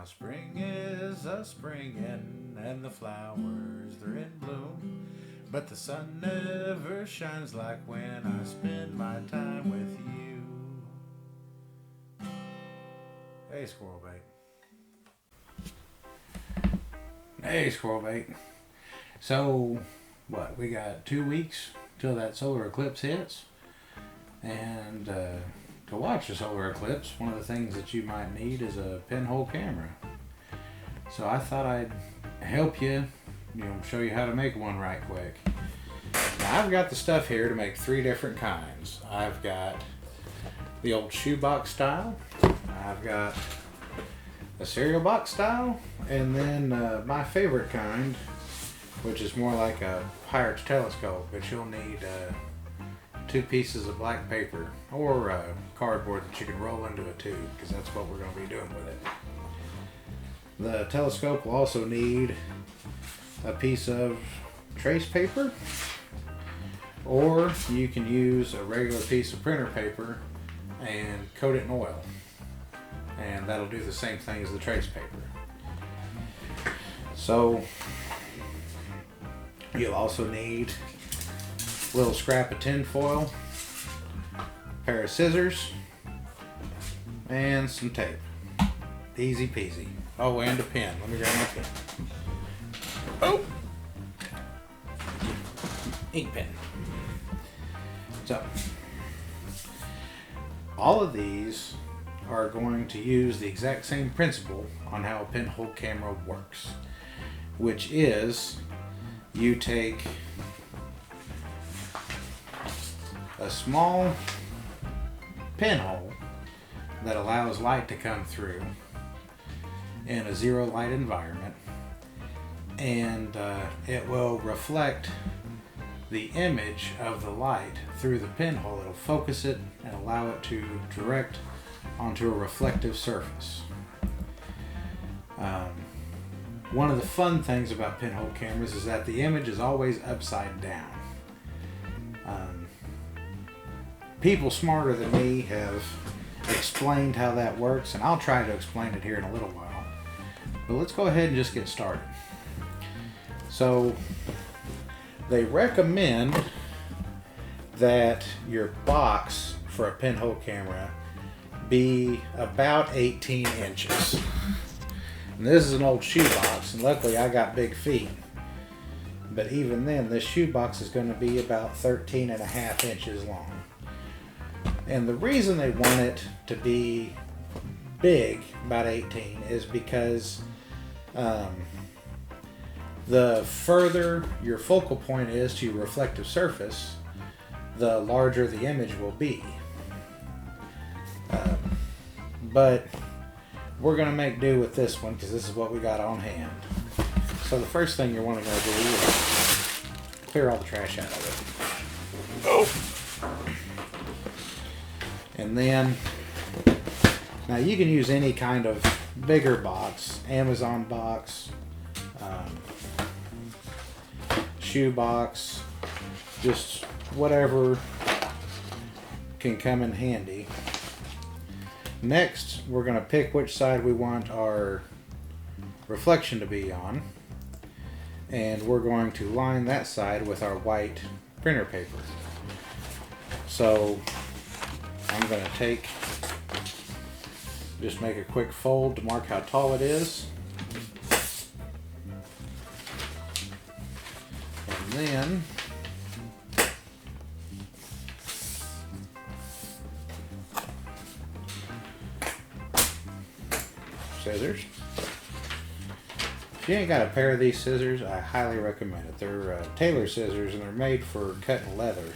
spring is a springin' and the flowers they're in bloom, but the sun never shines like when I spend my time with you. Hey, squirrel bait. Hey, squirrel bait. So, what? We got 2 weeks till that solar eclipse hits, and to watch the solar eclipse, one of the things that you might need is a pinhole camera. So I thought I'd help you, show you how to make one right quick. Now I've got the stuff here to make 3 different kinds. I've got the old shoebox style, I've got a cereal box style, and then my favorite kind, which is more like a pirate's telescope, but you'll need 2 pieces of black paper or cardboard that you can roll into a tube, because that's what we're going to be doing with it. The telescope will also need a piece of trace paper, or you can use a regular piece of printer paper and coat it in oil, and that'll do the same thing as the trace paper. So you'll also need a little scrap of tin foil, a pair of scissors, and some tape. Easy peasy. Oh, and a pen. Let me grab my pen. Oh! Ink pen. So, all of these are going to use the exact same principle on how a pinhole camera works, which is you take a small pinhole that allows light to come through in a zero light environment, and it will reflect the image of the light through the pinhole. It'll focus it and allow it to direct onto a reflective surface. One of the fun things about pinhole cameras is that the image is always upside down. People smarter than me have explained how that works, and I'll try to explain it here in a little while. But let's go ahead and just get started. So, they recommend that your box for a pinhole camera be about 18 inches. And this is an old shoebox, and luckily I got big feet. But even then, this shoebox is going to be about 13 and a half inches long. And the reason they want it to be big, about 18, is because the further your focal point is to your reflective surface, the larger the image will be. But we're going to make do with this one because this is what we got on hand. So the first thing you're wanting to do is clear all the trash out of it. Oh! And then, now you can use any kind of bigger box, Amazon box, shoe box, just whatever can come in handy. Next, we're going to pick which side we want our reflection to be on, and we're going to line that side with our white printer paper. So I'm going to just make a quick fold to mark how tall it is. And then scissors. If you ain't got a pair of these scissors, I highly recommend it. They're tailor scissors, and they're made for cutting leather.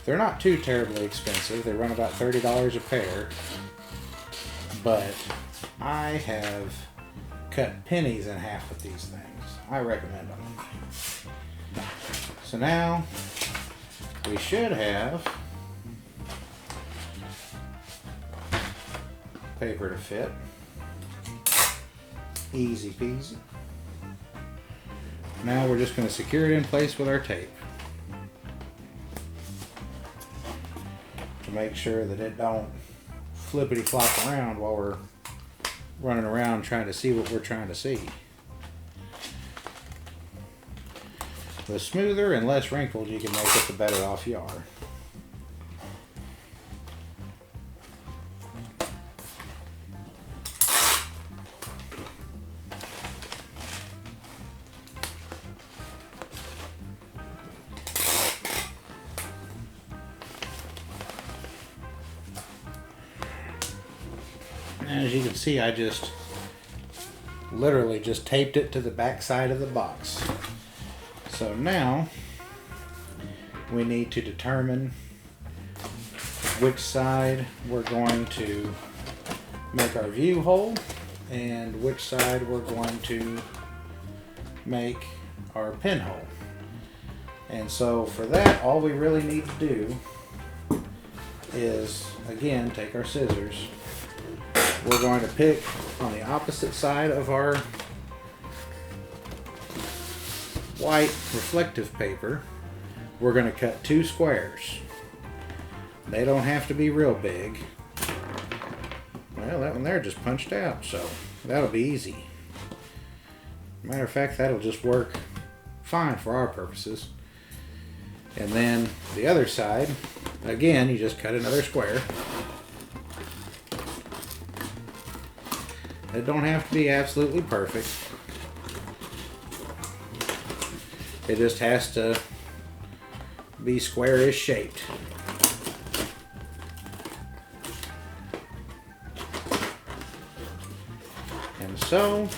They're not too terribly expensive. They run about $30 a pair. But I have cut pennies in half with these things. I recommend them. So now we should have paper to fit. Easy peasy. Now we're just going to secure it in place with our tape to make sure that it don't flippity flop around while we're running around trying to see what we're trying to see. The smoother and less wrinkled you can make it, the better off you are. As you can see, I just literally just taped it to the back side of the box. So now we need to determine which side we're going to make our view hole and which side we're going to make our pinhole. And so for that, all we really need to do is, again, take our scissors. We're going to pick on the opposite side of our white reflective paper. We're going to cut 2 squares. They don't have to be real big. Well, that one there just punched out, so that'll be easy. Matter of fact, that'll just work fine for our purposes. And then the other side, again, you just cut another square. It don't have to be absolutely perfect. It just has to be squarish shaped. And so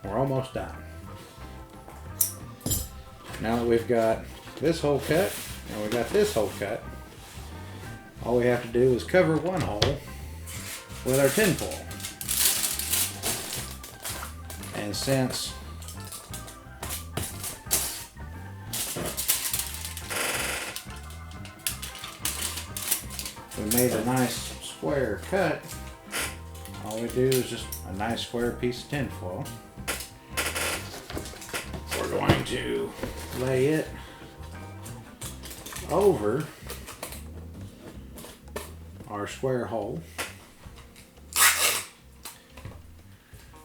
we're almost done. Now that we've got this hole cut and we got this hole cut, all we have to do is cover one hole with our tin foil. And since we made a nice square cut, all we do is just a nice square piece of tin foil. We're going to lay it over our square hole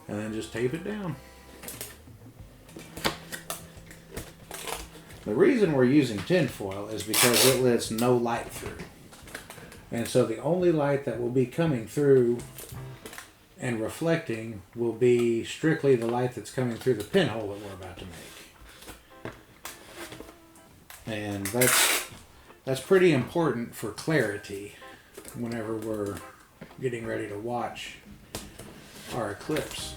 and then just tape it down. The reason we're using tin foil is because it lets no light through. And so the only light that will be coming through and reflecting will be strictly the light that's coming through the pinhole that we're about to make. And that's pretty important for clarity whenever we're getting ready to watch our eclipse.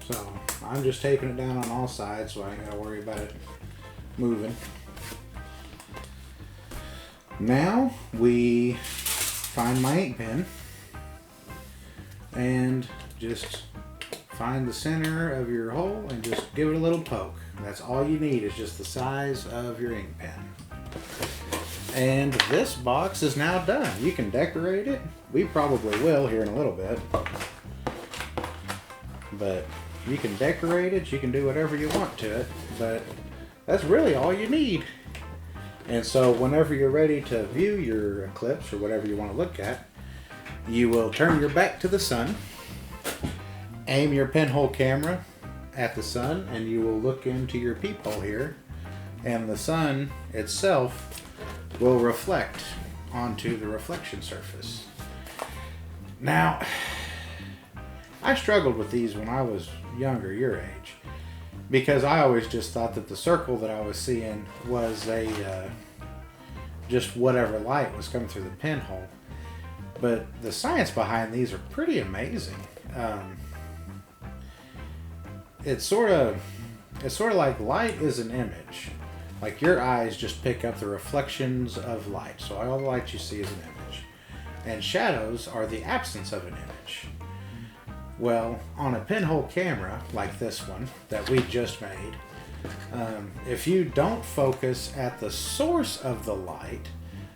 So I'm just taping it down on all sides so I ain't gotta worry about it moving. Now we find my ink pen and just find the center of your hole and just give it a little poke. That's all you need, is just the size of your ink pen. And this box is now done. You can decorate it. We probably will here in a little bit. But you can decorate it, you can do whatever you want to it, but that's really all you need. And so whenever you're ready to view your eclipse or whatever you want to look at, you will turn your back to the sun, aim your pinhole camera at the sun, and you will look into your peephole here, and the sun itself will reflect onto the reflection surface. Now, I struggled with these when I was younger, your age, because I always just thought that the circle that I was seeing was just whatever light was coming through the pinhole. But the science behind these are pretty amazing. It's sort of like light is an image. Like your eyes just pick up the reflections of light. So all the light you see is an image. And shadows are the absence of an image. Well, on a pinhole camera like this one that we just made, if you don't focus at the source of the light,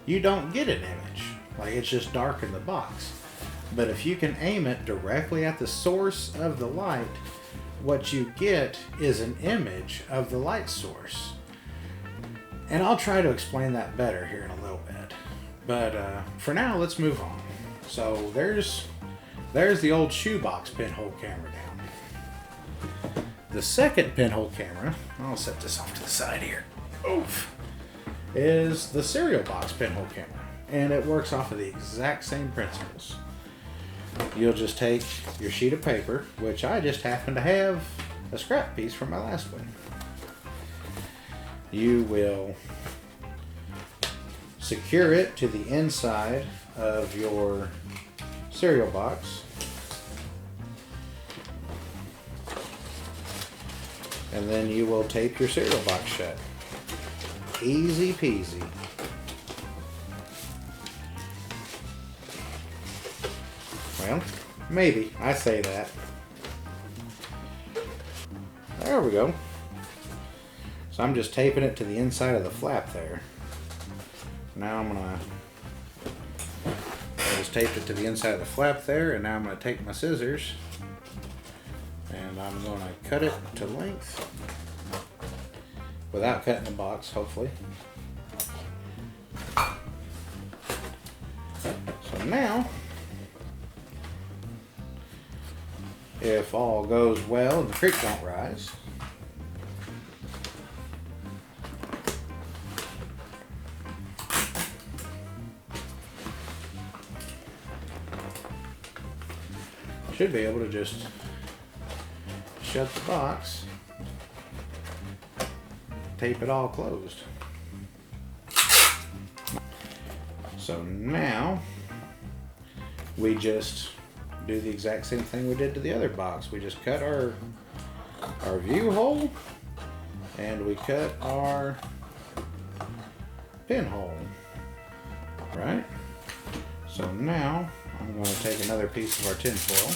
you don't get an image. Like, it's just dark in the box. But if you can aim it directly at the source of the light, what you get is an image of the light source. And I'll try to explain that better here in a little bit. But for now, let's move on. So there's the old shoebox pinhole camera down. The second pinhole camera, I'll set this off to the side here, oof, is the cereal box pinhole camera. And it works off of the exact same principles. You'll just take your sheet of paper, which I just happen to have a scrap piece from my last one. You will secure it to the inside of your cereal box. And then you will tape your cereal box shut. Easy peasy. Well, maybe. I say that. There we go. So I'm just taping it to the inside of the flap there. Now I just taped it to the inside of the flap there, and now I'm going to take my scissors and I'm going to cut it to length without cutting the box, hopefully. So now, if all goes well and the creek don't rise, should be able to just shut the box, tape it all closed. So now we just do the exact same thing we did to the other box. We just cut our view hole and we cut our pinhole, right? So now I'm going to take another piece of our tin foil.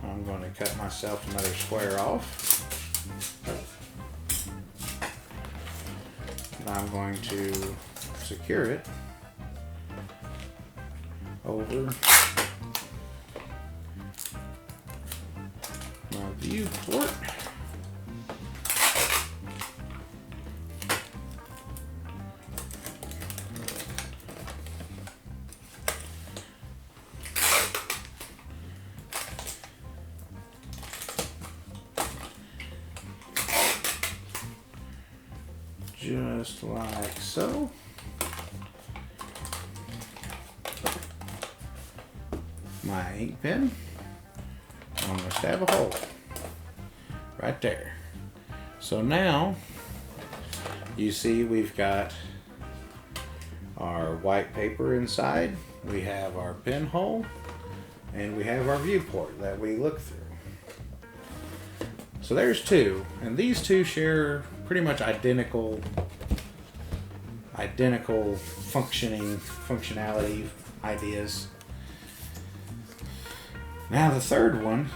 I'm going to cut myself another square off. And I'm going to secure it over my viewport. Just like so. My ink pen, I'm going to stab a hole right there. So now you see we've got our white paper inside, we have our pinhole, and we have our viewport that we look through. So there's two, and these two share pretty much identical functionality ideas. Now the third one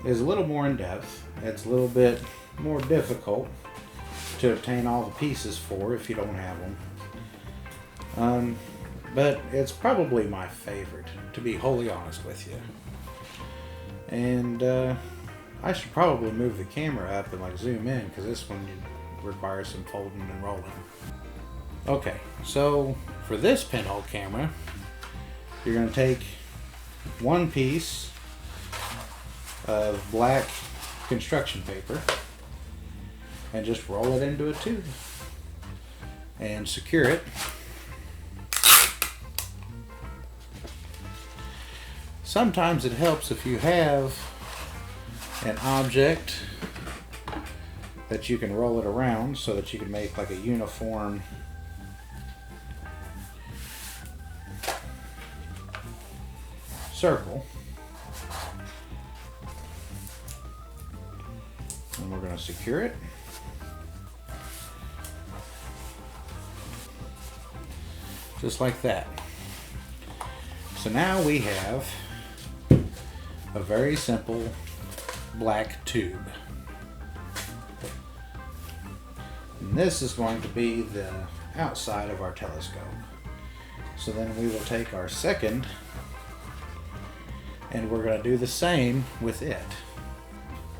is a little more in depth. It's a little bit more difficult to obtain all the pieces for if you don't have them. But it's probably my favorite, to be wholly honest with you. And I should probably move the camera up and like zoom in, because this one requires some folding and rolling. Okay, so for this pinhole camera, you're going to take one piece of black construction paper and just roll it into a tube and secure it. Sometimes it helps if you have an object that you can roll it around so that you can make like a uniform circle. And we're going to secure it. Just like that. So now we have a very simple black tube. And this is going to be the outside of our telescope. So then we will take our second And we're going to do the same with it.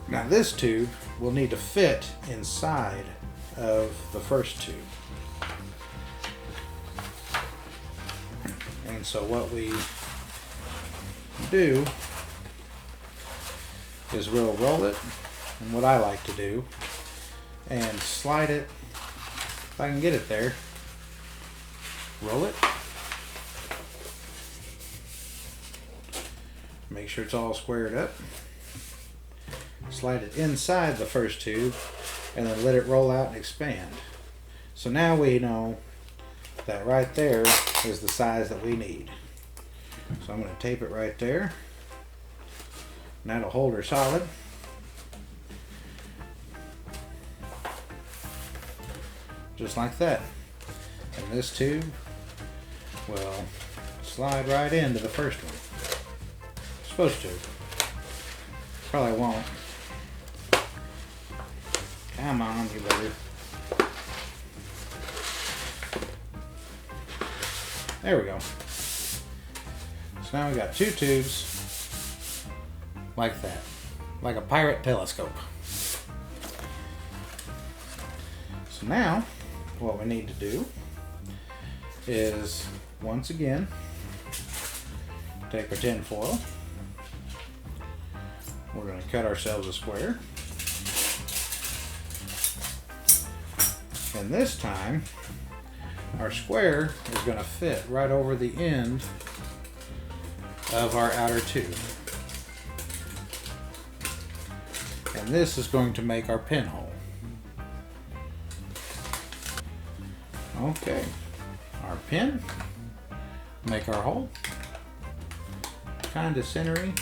Now this tube will need to fit inside of the first tube. And so what we do is we'll roll it, and what I like to do, and slide it, if I can get it there, roll it, make sure it's all squared up, slide it inside the first tube, and then let it roll out and expand. So now we know that right there is the size that we need. So I'm going to tape it right there, and that'll hold her solid. Just like that. And this tube will slide right into the first one. It's supposed to. Probably won't. Come on, you better. There we go. So now we got two tubes like that, like a pirate telescope. So now what we need to do is, once again, take our tin foil. We're going to cut ourselves a square. And this time, our square is going to fit right over the end of our outer tube. And this is going to make our pinhole. Okay, our pin, make our hole, kind of center-ish.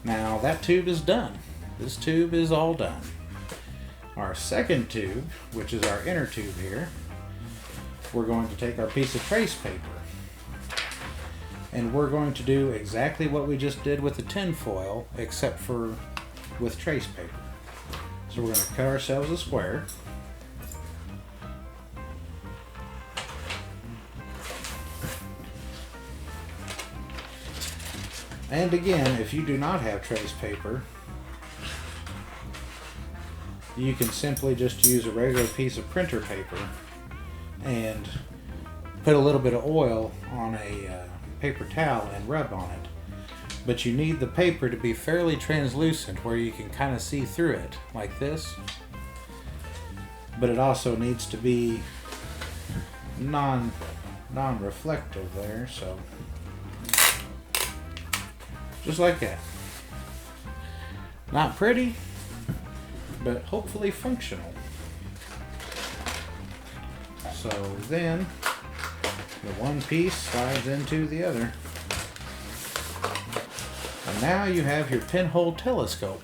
Now that tube is done. This tube is all done. Our second tube, which is our inner tube here, we're going to take our piece of trace paper, and we're going to do exactly what we just did with the tin foil, except for with trace paper. So we're going to cut ourselves a square. And again, if you do not have trace paper, you can simply just use a regular piece of printer paper and put a little bit of oil on a paper towel and rub on it. But you need the paper to be fairly translucent where you can kind of see through it like this. But it also needs to be non-reflective there, so just like that. Not pretty, but hopefully functional. So then the one piece slides into the other. And now you have your pinhole telescope.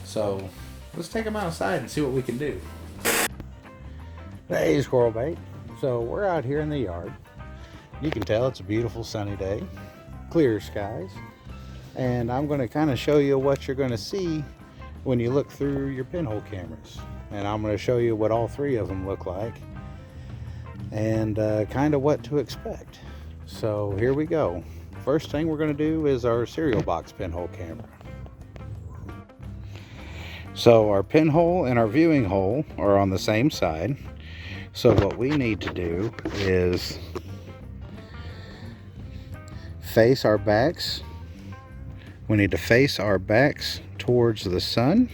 So let's take them outside and see what we can do. Hey, squirrel bait. So we're out here in the yard. You can tell it's a beautiful sunny day, clear skies. And I'm going to kind of show you what you're going to see when you look through your pinhole cameras. And I'm going to show you what all three of them look like and kind of what to expect. So here we go. First thing we're going to do is our cereal box pinhole camera. So our pinhole and our viewing hole are on the same side. So what we need to do is face our backs. We need to face our backs towards the sun.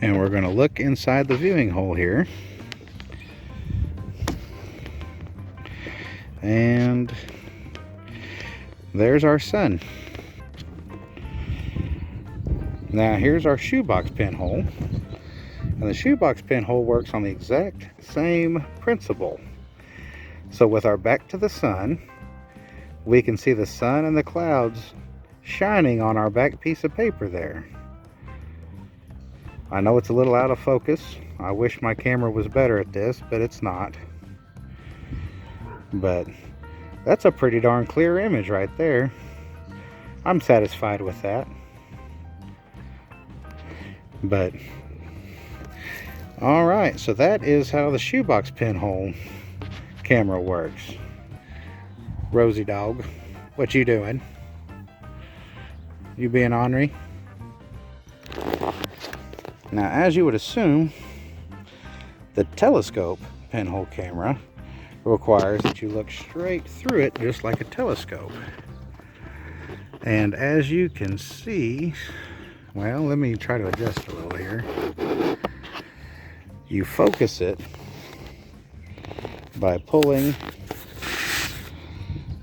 And we're going to look inside the viewing hole here. And there's our sun. Now here's our shoebox pinhole. And the shoebox pinhole works on the exact same principle. So with our back to the sun, we can see the sun and the clouds shining on our back piece of paper there. I know it's a little out of focus. I wish my camera was better at this, but it's not. But that's a pretty darn clear image right there. I'm satisfied with that. But alright, so that is how the shoebox pinhole camera works. Rosie dog, what you doing? You being ornery? Now, as you would assume, the telescope pinhole camera requires that you look straight through it just like a telescope. And as you can see, well, let me try to adjust a little here. You focus it by pulling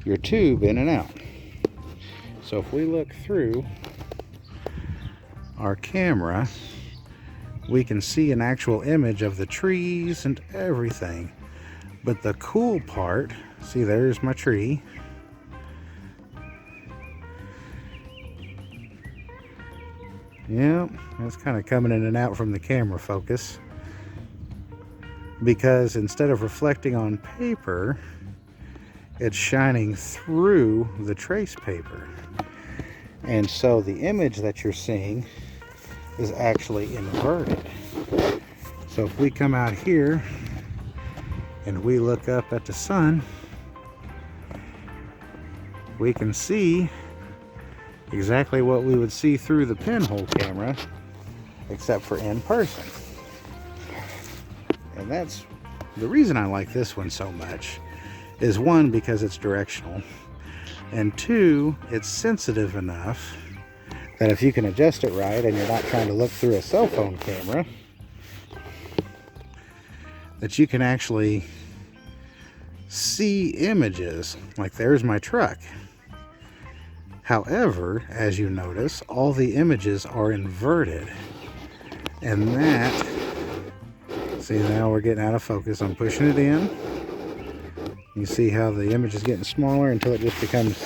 your tube in and out. So if we look through our camera, we can see an actual image of the trees and everything. But the cool part, see, there's my tree. Yep, that's kind of coming in and out from the camera focus. Because instead of reflecting on paper, it's shining through the trace paper. And so the image that you're seeing is actually inverted. So if we come out here and we look up at the sun, we can see exactly what we would see through the pinhole camera, except for in person. And that's the reason I like this one so much, is one, because it's directional, and two, it's sensitive enough that if you can adjust it right and you're not trying to look through a cell phone camera, that you can actually see images. Like, there's my truck. However, as you notice, all the images are inverted. And that, see, now we're getting out of focus. I'm pushing it in. You see how the image is getting smaller until it just becomes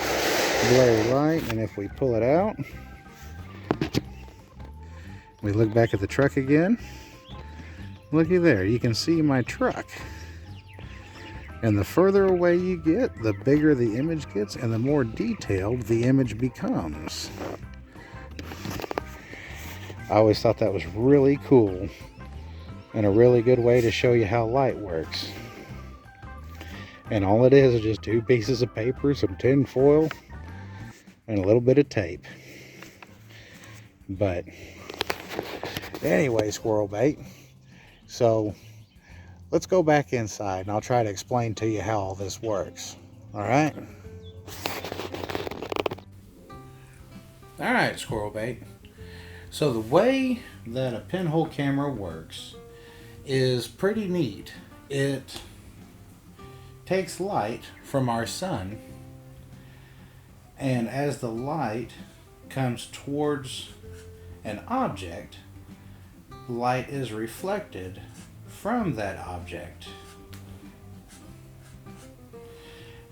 blurry white. And if we pull it out, we look back at the truck again. Looky there, you can see my truck. And the further away you get, the bigger the image gets and the more detailed the image becomes. I always thought that was really cool and a really good way to show you how light works. And all it is just two pieces of paper, some tin foil, and a little bit of tape. But anyway, squirrel bait. So let's go back inside and I'll try to explain to you how all this works. All right? All right, squirrel bait. So the way that a pinhole camera works is pretty neat. It takes light from our sun, and as the light comes towards an object, light is reflected from that object.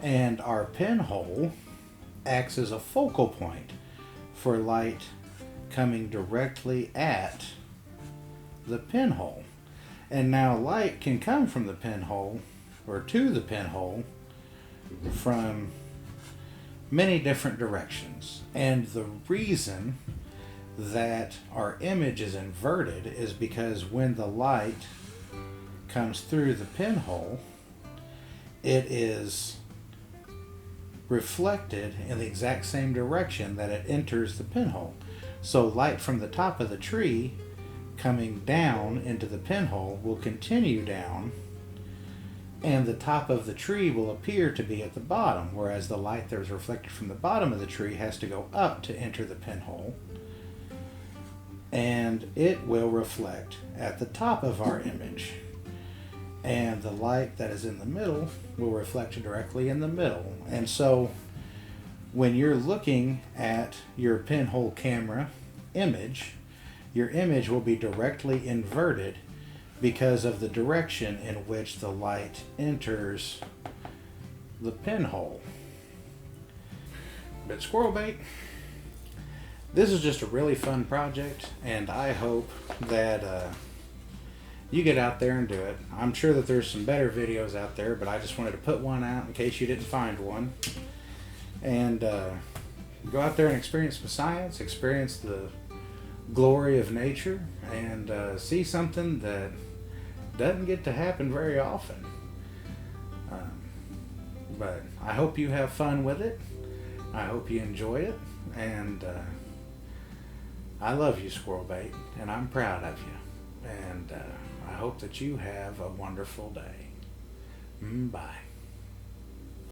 And our pinhole acts as a focal point for light coming directly at the pinhole. And now light can come from the pinhole, or to the pinhole, from many different directions. And the reason that our image is inverted is because when the light comes through the pinhole, it is reflected in the exact same direction that it enters the pinhole. So light from the top of the tree coming down into the pinhole will continue down, and the top of the tree will appear to be at the bottom, whereas the light that is reflected from the bottom of the tree has to go up to enter the pinhole, and it will reflect at the top of our image. And the light that is in the middle will reflect directly in the middle. And so when you're looking at your pinhole camera image, your image will be directly inverted because of the direction in which the light enters the pinhole. But squirrel bait, this is just a really fun project, and I hope that you get out there and do it. I'm sure that there's some better videos out there, but I just wanted to put one out in case you didn't find one. And go out there and experience some science, experience the glory of nature, and see something that doesn't get to happen very often. But I hope you have fun with it. I hope you enjoy it. And I love you, Squirrel Bait, and I'm proud of you. And I hope that you have a wonderful day. Bye.